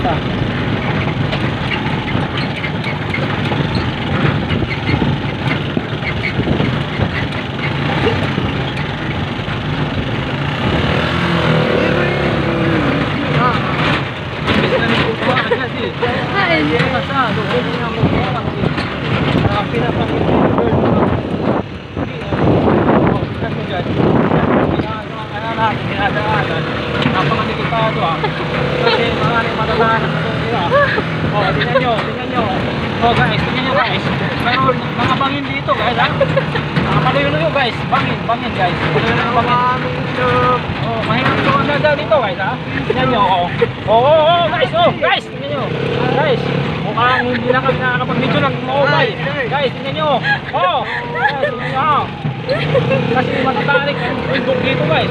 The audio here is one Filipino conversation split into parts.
pa. Napakanikitado kasi maraming matatahan ng matutira. Tingnan nyo. Guys, tingnan nyo guys. Mayroon mga bangin dito guys ha. Palayo-layo guys. Bangin guys. Palayo-layo mahirap ito ang dagal dito guys ha. Tingnan nyo guys. Guys, tingnan nyo. Guys, mukhang hindi na kami nakakapag-video ng maubay. Guys, tingnan nyo. Guys, tingnan nyo. Kasi matatarik ang bundok dito guys.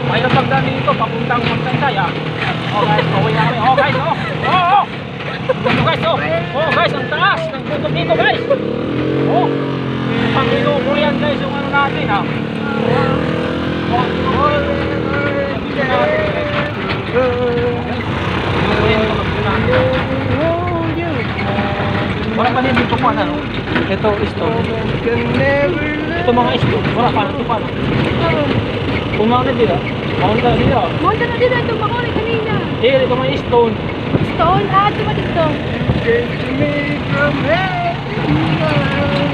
Mahirap pagdaan dito papuntang Magsaysay ha. Guys, pauwi na kami. Guys, guys, ang taas ng bundok dito guys. Pang inuko yan guys yung ano natin ha. Wala pa din dito po ano. Ito stone. Ito mga stone. Wala pa ito pa. Kumana dito. Maunta na dito. Maunta na dito ito makuri kanina. Ito mga stone. Stone? Ito ba dito? Take me from heaven.